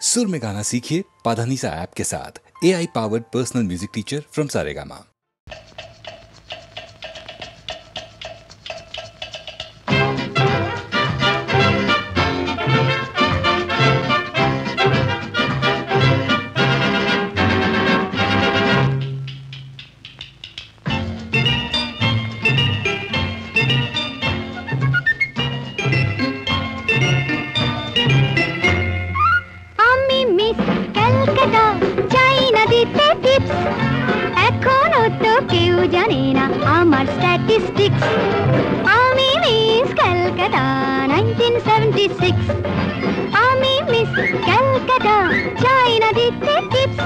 सुर में गाना सीखिए पाधानीसा ऐप के साथ। AI powered personal music teacher from Saregama. Statistics. Army Miss Calcutta 1976. Army Miss Calcutta China দিতে tips.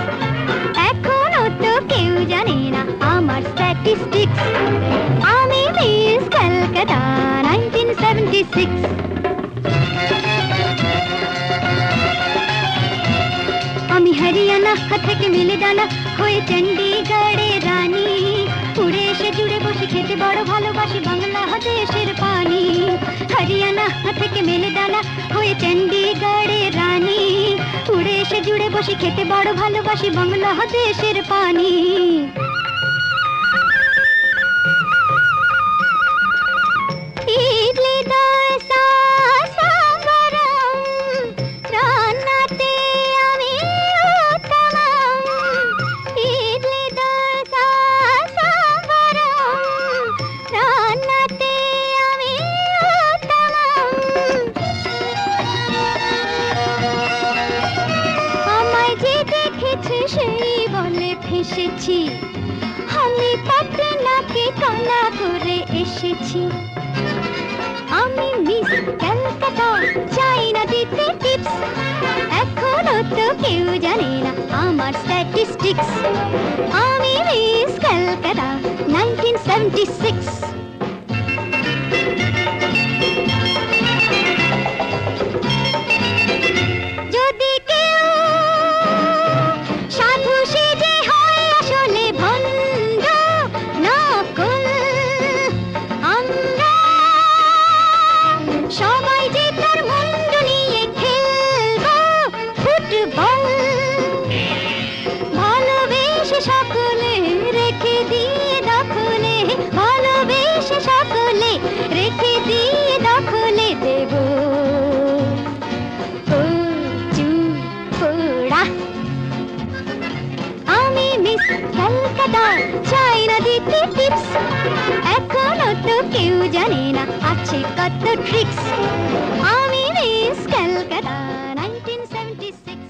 এখনো তো কেউ জানে না আমার statistics. Army Miss Calcutta 1976. আমি হরিয়ানা থেকে মিলে ডানা হয়ে চণ্ডীগড়ের রানী, উড়ে এসে জুড়ে বসে খেতে বড় ভালোবাসি বাংলাদেশের পানি। হরিয়ানা থেকে মেলে ডানা হয়ে চণ্ডীগড়ের রানী, উড়ে এসে জুড়ে বসে খেতে বড় ভালোবাসি বাংলাদেশের পানি। ইডলি দোসা সাম্বারম রান্নাতে আমি উত্তম। ইডলি দোসা সাম্বারম রান্নাতে আমি উত্তম। আমায় যে দেখেছে সেই বলে ফেসেছি, আমি পাটনাকে কালা করে এসেছি। আমি মিস ক্যালকাটা চাইনা দিতে টিপস, এখনো তো কেউ জানে না আমার স্ট্যাটিস্টিক্স। আমি মিস ক্যালকাটা 1976। যদি কেউ সাধু সেজে হয় আসলে ভণ্ড নকল, আমরা সবাই যে তার মুন্ডু নিয়ে খেলবো ফুটবল। ভালোবেসে সকলে রেখে দিয়ে দখলে, ভালোবেসে সকলে রেখে দিয়ে দখলে দেব পোড়া। আমি মিস ক্যালকাটা চাইনা দিতে টিপস, এখনো তো কেউ জানে না আছে কত ট্রিক্স। আমি মিস ক্যালকাটা 1976।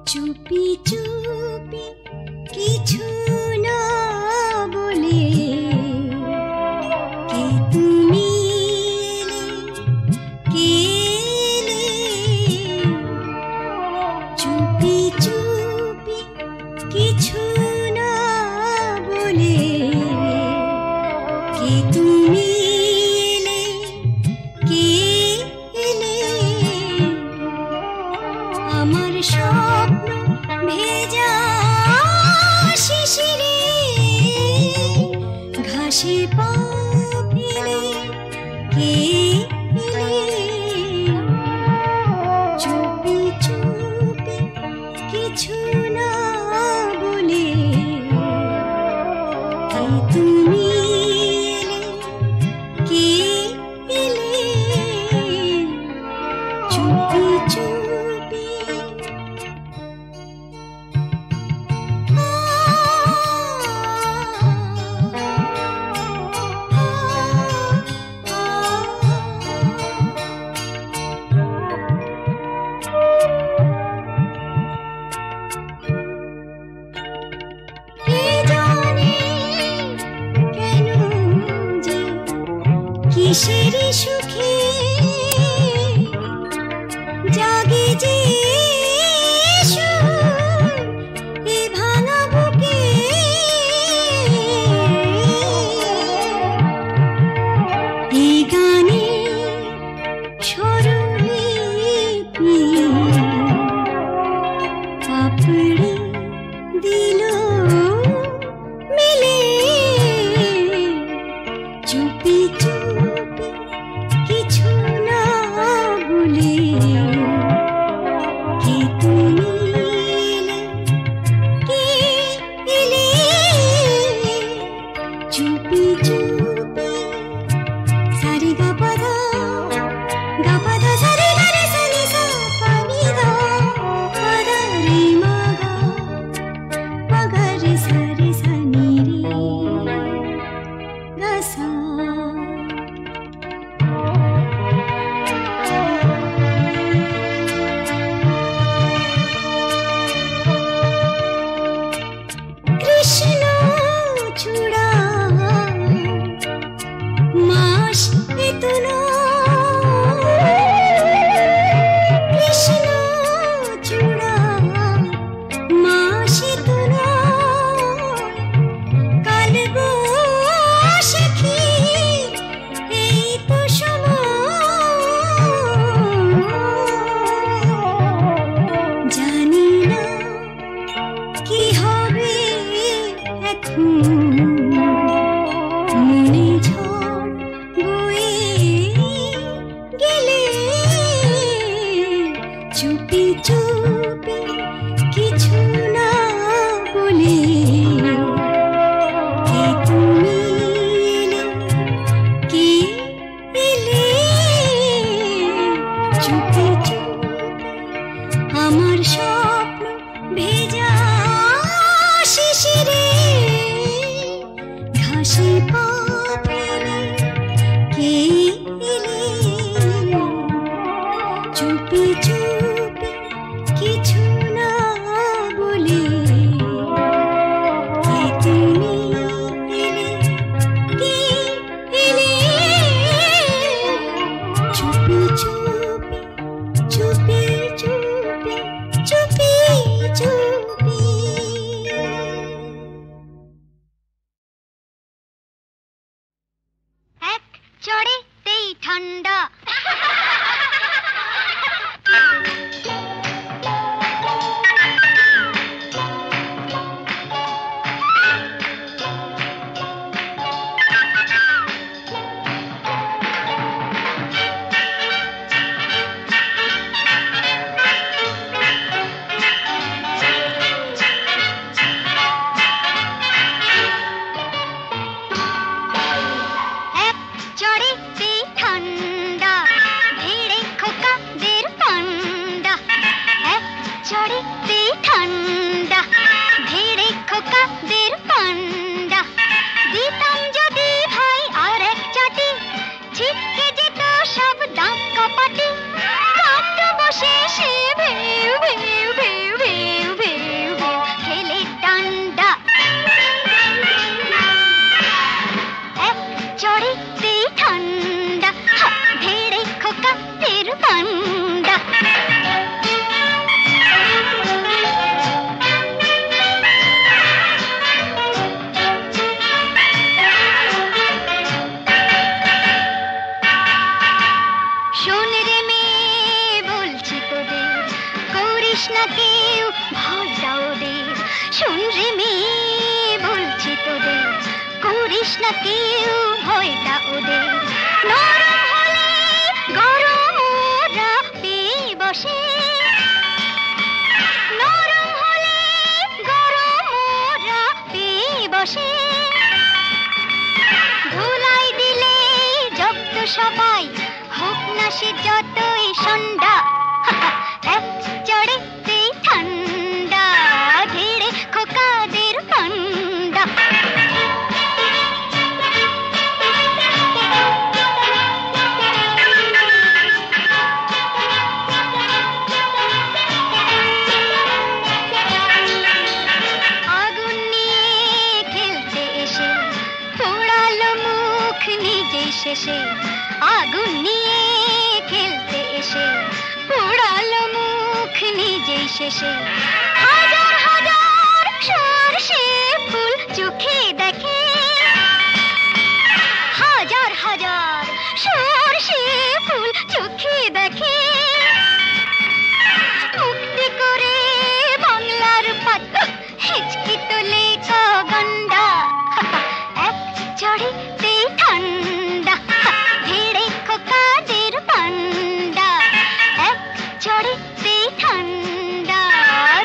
চুপি চুপি কিছু না বলে কে তুমি এলে, কে এলে। চুপি চুপি কিছু না বলে কে তুমি এলে, কে এলে। আমার স্বপ্ন ভেজা শিশিরে ঘাসে পা ফেলে কে এলে। চুপি চুপি কিছু না বলে কে তুমি এলে, ঠান্ডা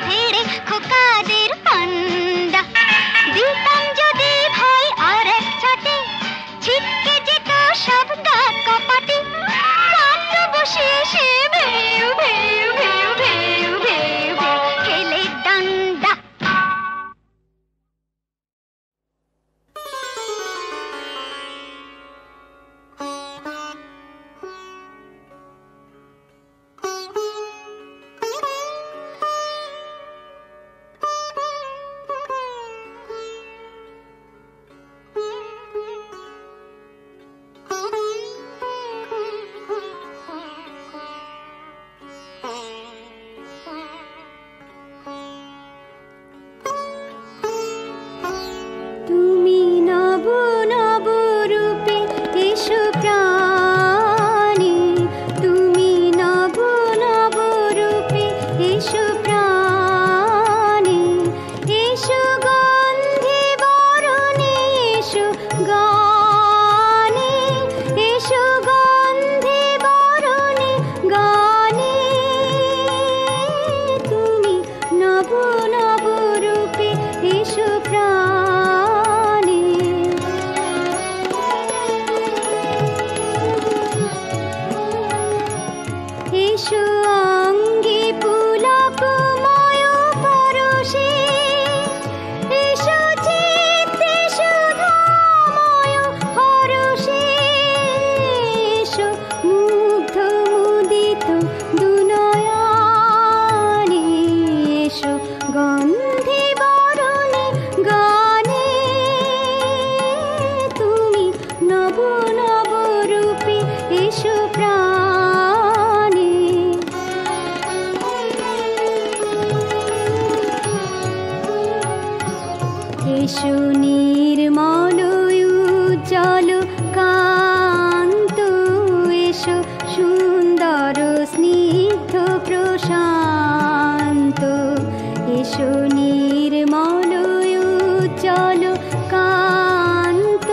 ধীরে সুগন্ধি বরণে এসো গানে, এসো গন্ধি বরণে গানে, তুমি নব নব রূপে এসো প্রাণে। এসো অঙ্গে পুলকময় পরশে, এসো চিত্তে সুধাময় হরষে, এসো মুগ্ধ মুদিত দুনয়নে, এসো গন্ধি বরণে গানে, তুমি নব নব রূপে এসো প্রাণে। এসো নির্মল উজ্জ্বল কান্ত, এসো সুন্দর স্নিগ্ধ প্রশান্ত, এসো নির্মল উজ্জ্বল কান্ত,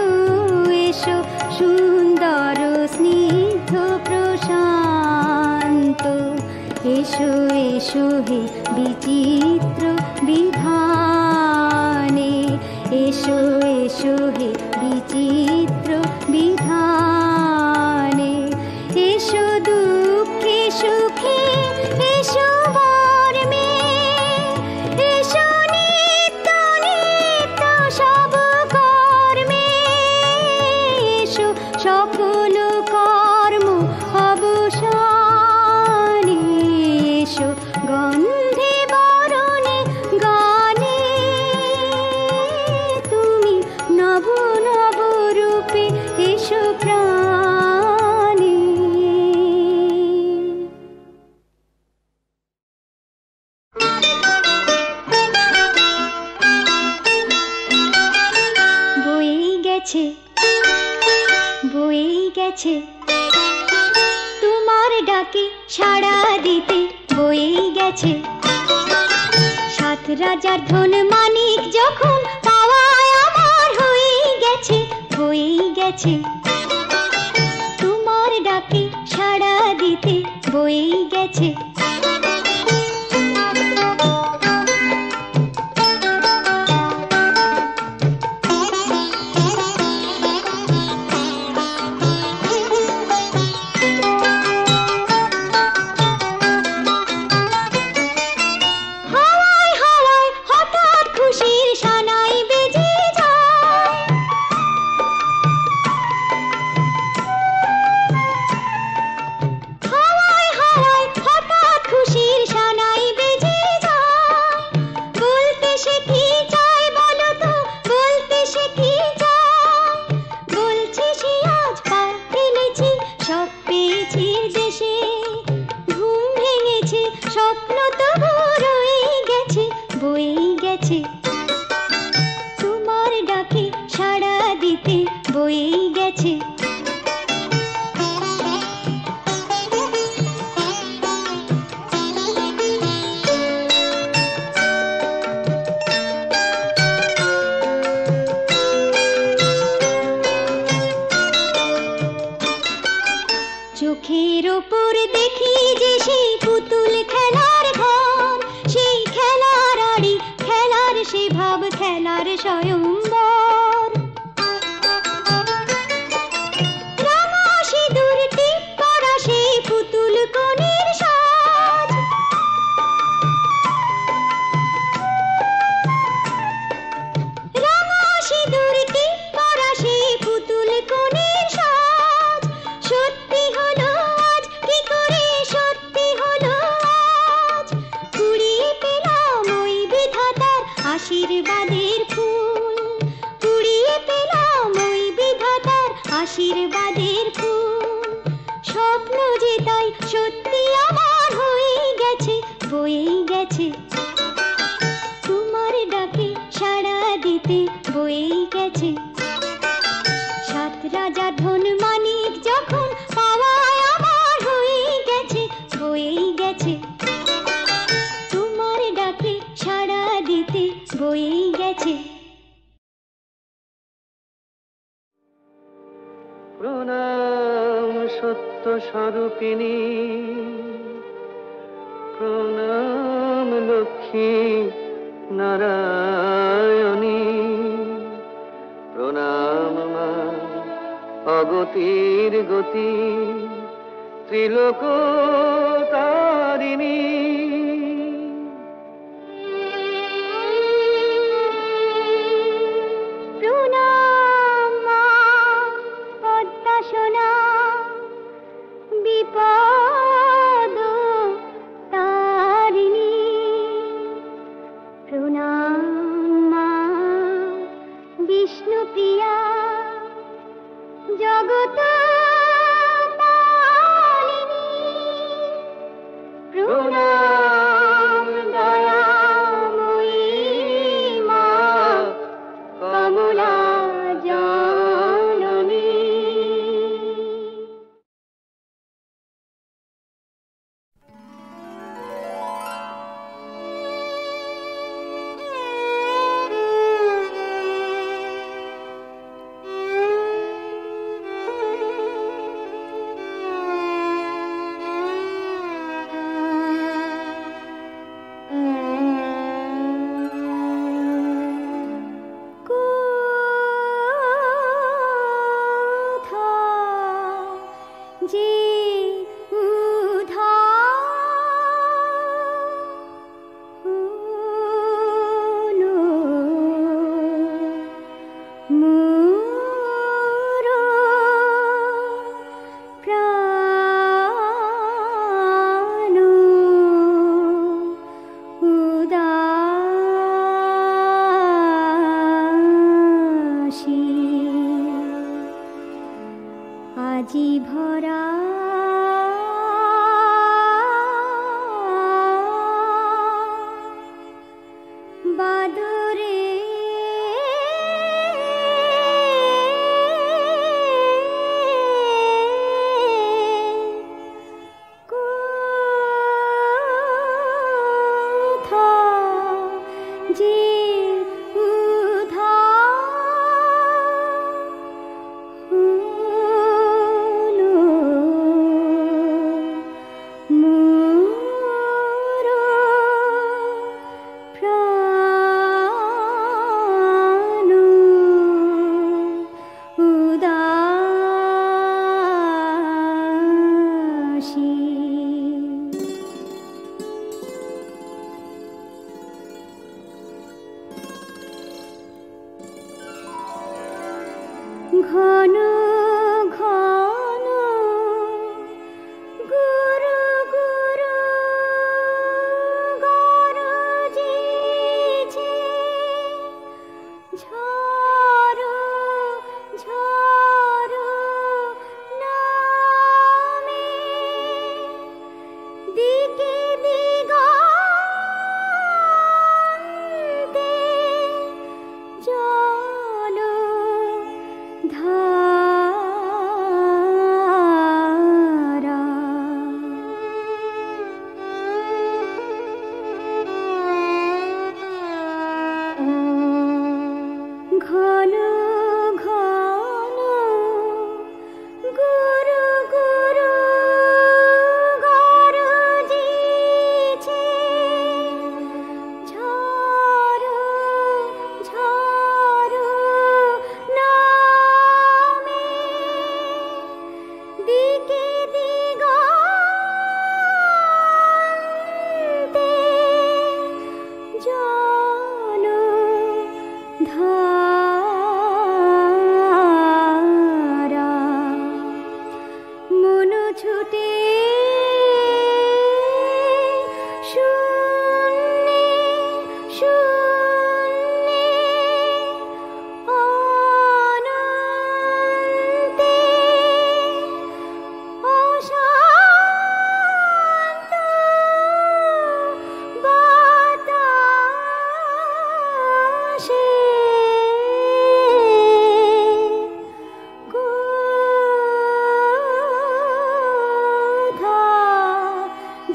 এসো সুন্দর স্নিগ্ধ প্রশান্ত, এসো এসো হে বিচিত্র বিধানে, এসো এসো হে বিচিত্র বিধানে, এসো দুঃখে সুখে এসো মর্মে, এসো নিত্য নিত্য সব কর্মে, এসো সকল কর্ম অবসানে, এসো গন্ধি বরণে গানে, তুমি নব নব রূপে এসো প্রাণে। বয়ে গেছে বয়ে গেছে তোমার ডাকে সাড়া দিতে, বয়ে গেছে সাত রাজার ধন মানিক যখন পাওয়ায় আমার হয়ে গেছে, হয়ে গেছে তোমার ডাকে সাড়া দিতে, বয়ে গেছে। হাওয়ায় হাওয়ায় হঠাৎ খুশির সানাই বেজে যায়, হাওয়ায় হাওয়ায় হঠাৎ খুশির সানাই বেজে যায়, বলতে সে কি চায় বলো তো, বলতে সে কি চায়, বলছে সে আজ পা ফেলেছি সব পেয়েছি দেশে, ঘুম ভেঙেছে স্বপ্ন তবু রয়ে গেছে, বয়ে গেছে তোমার ডাকে সাড়া দিতে, বয়ে গেছে। চোখের ওপর দেখি যে সেই পুতুল খেলার ঘর, সেই খেলার আড়ি খেলার সে ভাব খেলার স্বয়ম্বর, রাঙা সিঁদুর টিপ করা সেই পুতুল কনের সাজ, রাঙা সিঁদুর টিপ করা সেই পুতুল কনের সাজ, সত্যি হলো আজ কি করে, সত্যি হলো আজ, কুড়িয়ে পেলাম ওই বিধাতার আশীর্বাদের ফুল, কুড়িয়ে পেলাম ওই বিধাতার আশীর্বাদের ফুল, স্বপ্ন যে তাই সত্যি আমার হয়ে গেছে, বয়ে গেছে তোমার ডাকে সাড়া দিতে, বয়ে গেছে সাত রাজা ধন মানিক যখন পাওয়ায় আমার হয়ে গেছে, বয়ে গেছে তোমার ডাকে সাড়া দিতে, বয়ে গেছে। গেছে। প্রণাম সত্য স্বরূপিণী, প্রণাম লক্ষ্মী নারায়ণী, প্রণাম মা অগতির গতি ত্রিলোক তারিণী। প্রণাম মা পদ্মা সোনা বিপদ তারিণী, প্রণাম মা বিষ্ণুপ্রিয়া জগত পালিনী, প্রণাম দয়াময়ী মা কমলা জননী। আজি ভরা বাদরে কোথা যে ঘন ঘন গুরু গুরু গরজিছে, ঝড়ো ঝড়ো নামে দিকে দিগন্তে জল ধারা। ঘন ঘন গুরু গুরু গরজিছে, ঝড়ো ঝড়ো নামে দিকে দিগন্তে জল ধারা। মন ছুটে শূন্যে শূন্যে অনন্তে অশান্ত বাতাসে কোথা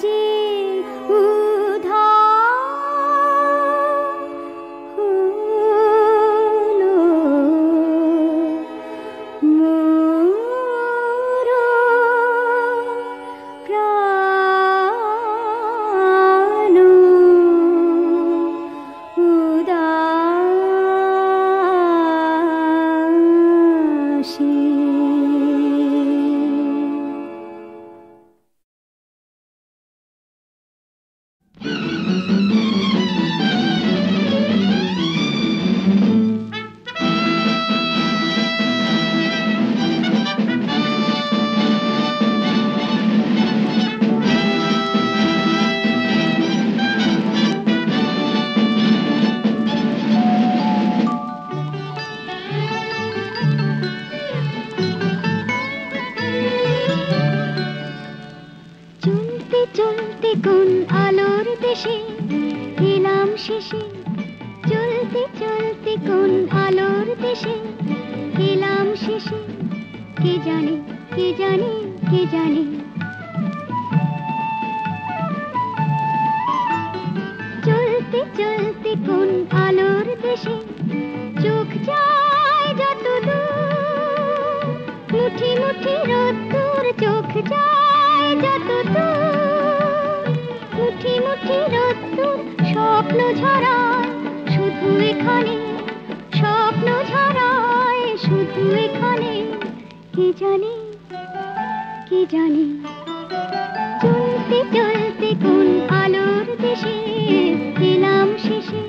যে উধার দেশে এলাম শেষে, কে জানে কে জানে কে জানে। চলতে চলতে কোন আলোর দেশে চোখ যায় যত দূর, মুঠি মুঠি রোদ্দুর চোখ যায় যত দূর, মুঠি মুঠি রোদ্দুর স্বপ্ন ঝরায় শুধু এখানে, স্বপ্ন ঝরায় শুধু এখানে, কে জানে কে জানে। চলতে চলতে কোন আলোর দেশে এলাম শেষে।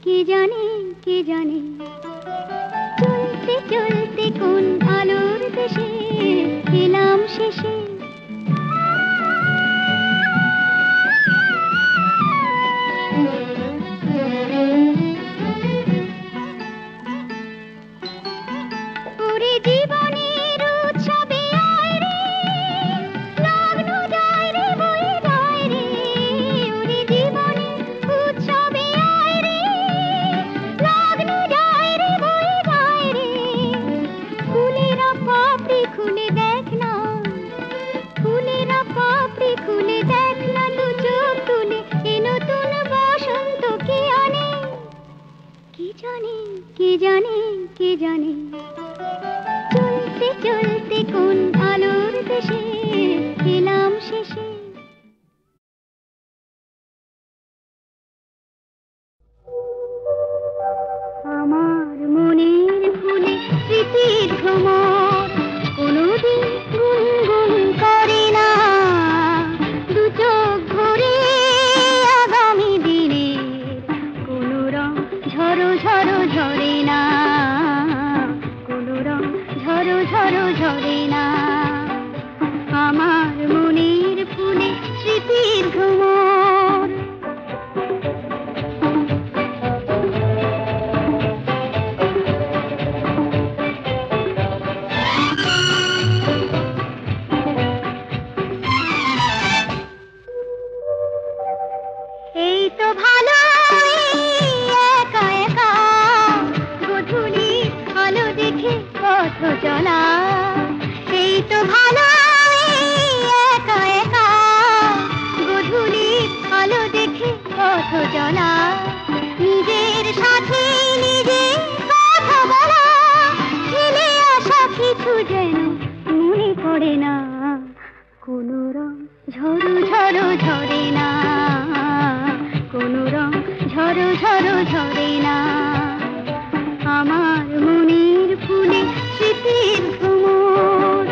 কে জানে কে জানে। চলতে চলতে কোন আলোর দেশে এলাম শেষে। ওরে জীবনের উৎসবে আয় রে, লগ্ন যায় রে বয়ে যায় রে। ওরে জীবনের উৎসবে আয় রে, লগ্ন যায় রে বয়ে যায় রে। ফুলেরা পাপড়ি খুলে দেখ না, ফুলেরা পাপড়ি খুলে দেখ না, দু চোখ তুলে এ নতুন বসন্ত কে আনে, কে জানে কে জানে কে জানে। চলতে চলতে কোন আলোর দেশে এলাম শেষে। আমার মনের ফুলে স্মৃতির ভ্রমর কোনোদিন গুনগুন করে না, দু চোখ ভরে আগামী দিনে কোনো রং ঝরো ঝরো ঝরে না, কোনো রং ঝরো ঝরো ঝরে না। আমার মনের ফুলে স্মৃতির ভ্রমর। এই তো ভালো একা একা গধূলি আলো দেখে পথ চলা, এই তো ভালো একা একা গধূলি আলো দেখে পথ চলা। নিজের সাথে নিজে কথা বলা, ফেলে আসা কিছু যেন মনে পড়ে না, কোনো রং ঝরো ঝরো ঝরে না, কোনো রং ঝরো ঝরো ঝরে না। আমার মনের ফুলে স্মৃতির ভ্রমর।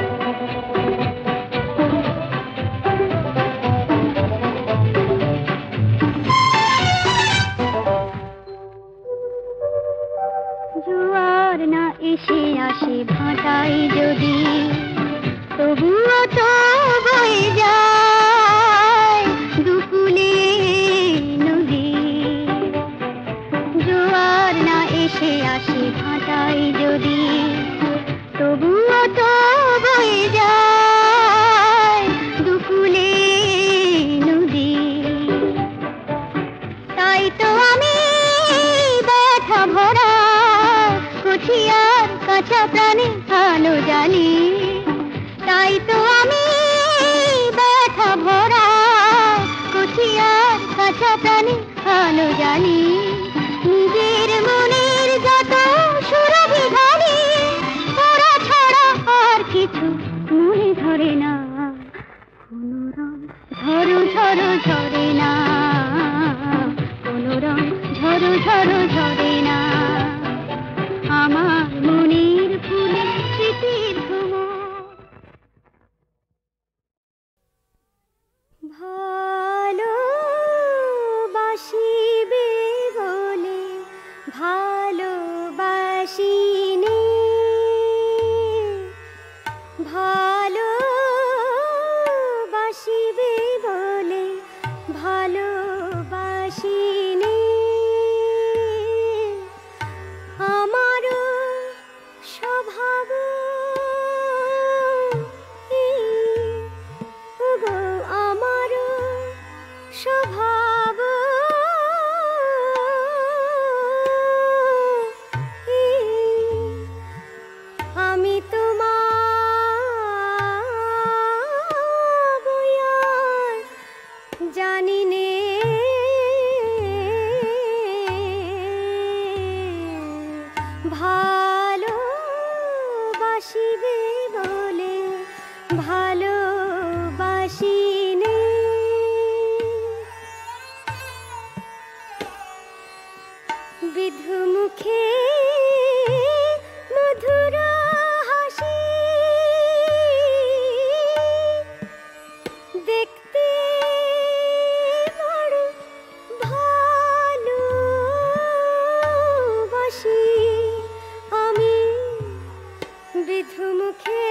জোয়ার না এসে আসে ভাটায় যদি, তবুও তো বয়ে যায় দুকুলে নদী। জোয়ার না এসে আসে ভাটায় যদি, তবুও তো বয়ে যায় দুকুলে নদী। তাই তো আমি ব্যথা ভরা কুঠিয়ার কাঁচা প্রাণে আলো জ্বালি, তাই তো আমি ব্যথা ভরা কুঠিয়ার কাঁচা প্রাণে আলো জ্বালি। নিজের মনের যত সুরভি ঢালি, ওরা ছাড়া আর কিছু মনে ধরে না, কোনো রং ঝরো ঝরো ঝরে না, কোনো রং ঝরো ঝড়ো ঝড়ো ঝরে না আমার মনের ফুলে স্মৃতির ঘুমো ভালোবাসিবে বলে ভালোবাসিনি ভালোবাসিবে বলে ভালোবাসিনি আমারও স্বভাব ওগো আমারও স্বভাব আমি তোমার বয়ার জানি নে ভালোবাসিবে বলে ভালোবাসিনি বিধু মুখে মধুর হাসি দেখতে বড় ভালোবাসি আমি বিধু মুখে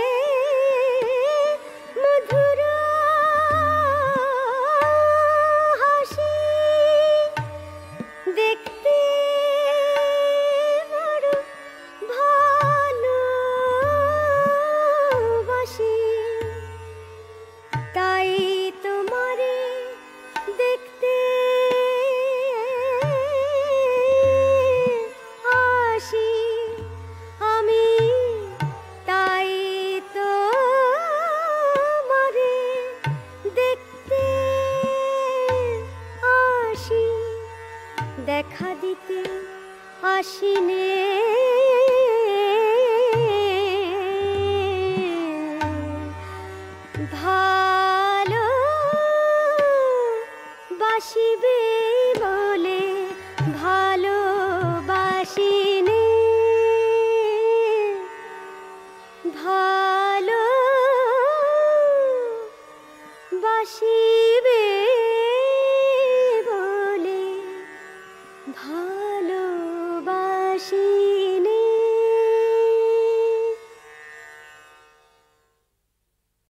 মধুর হাসি দেখতে বড় ভালোবাসি তাই তোমারে দেখতে আসি আমি তাই তোমারে দেখতে আসি দেখা দিতে আসিনে ভালোবাসিবে বলে ভালোবাসিনি ভালোবাসিবে বলে ভালোবাসি